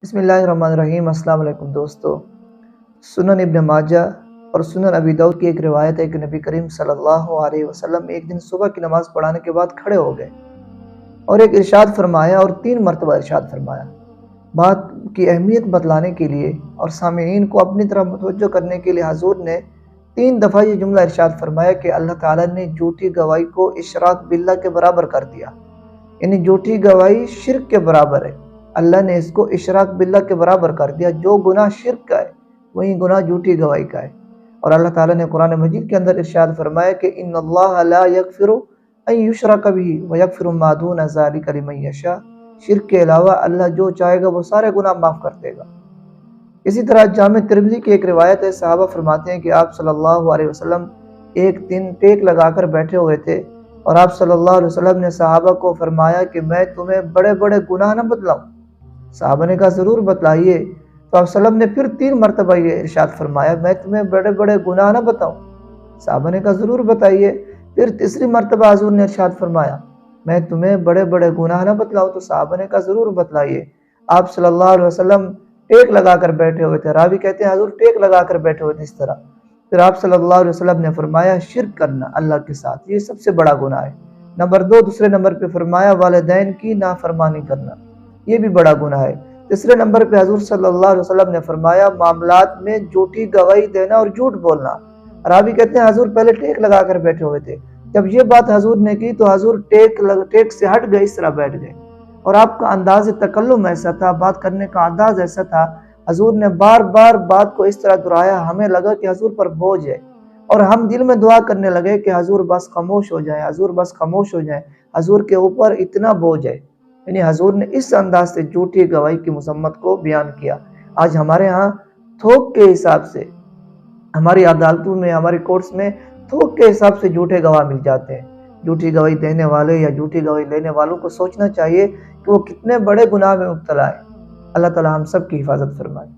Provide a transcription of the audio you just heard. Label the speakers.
Speaker 1: بسم اللہ الرحمن الرحیم۔ السلام علیکم دوستو۔ سنن ابن ماجہ اور سنن ابی داؤد کی ایک روایت ہے کہ نبی کریم صلی اللہ علیہ وسلم ایک دن صبح کی نماز پڑھانے کے بعد کھڑے ہو گئے اور ایک ارشاد فرمایا اور 3 مرتبہ ارشاد فرمایا۔ بات کی اہمیت بتلانے کے لیے اور سامعین کو اپنی طرف متوجہ کرنے کے لیے حضور نے 3 دفعہ یہ جملہ ارشاد فرمایا کہ اللہ تعالیٰ نے جھوٹی گواہی کو اشراک باللہ کے برابر کر دیا، یعنی جھوٹی گواہی شرک کے برابر ہے۔ اللہ نے اس کو اشراک باللہ کے برابر کر دیا۔ جو گناہ شرک کا ہے وہی گناہ جھوٹی گواہی کا ہے۔ اور اللہ تعالیٰ نے قرآن مجید کے اندر ارشاد فرمایا کہ ان اللہ لا یغفر ان یشرک بہ ویغفر ما دون ذلک لمن یشاء۔ شرک کے علاوہ اللہ جو چاہے گا وہ سارے گناہ معاف کر دے گا۔ اسی طرح جامع ترمذی کی ایک روایت ہے، صحابہ فرماتے ہیں کہ آپ صلی اللہ علیہ وسلم ایک دن ٹیک لگا کر بیٹھے ہوئے تھے اور آپ صلی اللہ علیہ وسلم نے صحابہ کو فرمایا کہ میں تمہیں بڑے بڑے گناہ نہ بتلاؤں؟ صحابہ نے کہا ضرور بتلائیے۔ تو آپ صلی اللہ علیہ وسلم نے پھر 3 مرتبہ یہ ارشاد فرمایا میں تمہیں بڑے بڑے گناہ نہ بتاؤں؟ صحابہ نے کہا ضرور بتائیے۔ پھر تیسری مرتبہ حضور نے ارشاد فرمایا میں تمہیں بڑے بڑے گناہ نہ بتلاؤں؟ تو صحابہ نے کہا ضرور بتلائیے۔ آپ صلی اللہ علیہ وسلم ٹیک لگا کر بیٹھے ہوئے تھے، راوی کہتے ہیں حضور ٹیک لگا کر بیٹھے ہوئے تھے اس طرح۔ پھر آپ صلی اللہ علیہ وسلم نے فرمایا شرک کرنا اللہ کے ساتھ یہ سب سے بڑا گناہ ہے۔ نمبر 2 دوسرے نمبر پہ فرمایا والدین کی نافرمانی کرنا، یہ بھی بڑا گناہ ہے۔ تیسرے نمبر پہ حضور صلی اللہ علیہ وسلم نے فرمایا معاملات میں جھوٹی گواہی دینا اور جھوٹ بولنا۔ راوی کہتے ہیں حضور پہلے ٹیک لگا کر بیٹھے ہوئے تھے، جب یہ بات حضور نے کی تو حضور ٹیک سے ہٹ گئے، اس طرح بیٹھ گئے اور آپ کا انداز تکلم ایسا تھا، بات کرنے کا انداز ایسا تھا، حضور نے بار بار بات کو اس طرح دہرایا، ہمیں لگا کہ حضور پر بوجھ ہے اور ہم دل میں دعا کرنے لگے کہ حضور بس خاموش ہو جائیں، حضور بس خاموش ہو جائیں، حضور کے اوپر اتنا بوجھ ہے۔ یعنی حضور نے اس انداز سے جھوٹی گواہی کی مذمت کو بیان کیا۔ آج ہمارے ہاں تھوک کے حساب سے ہماری عدالتوں میں، ہماری کورٹس میں تھوک کے حساب سے جھوٹے گواہ مل جاتے ہیں۔ جھوٹی گواہی دینے والے یا جھوٹی گواہی لینے والوں کو سوچنا چاہیے کہ وہ کتنے بڑے گناہ میں مبتلا ہے۔ اللہ تعالی ہم سب کی حفاظت فرمائے۔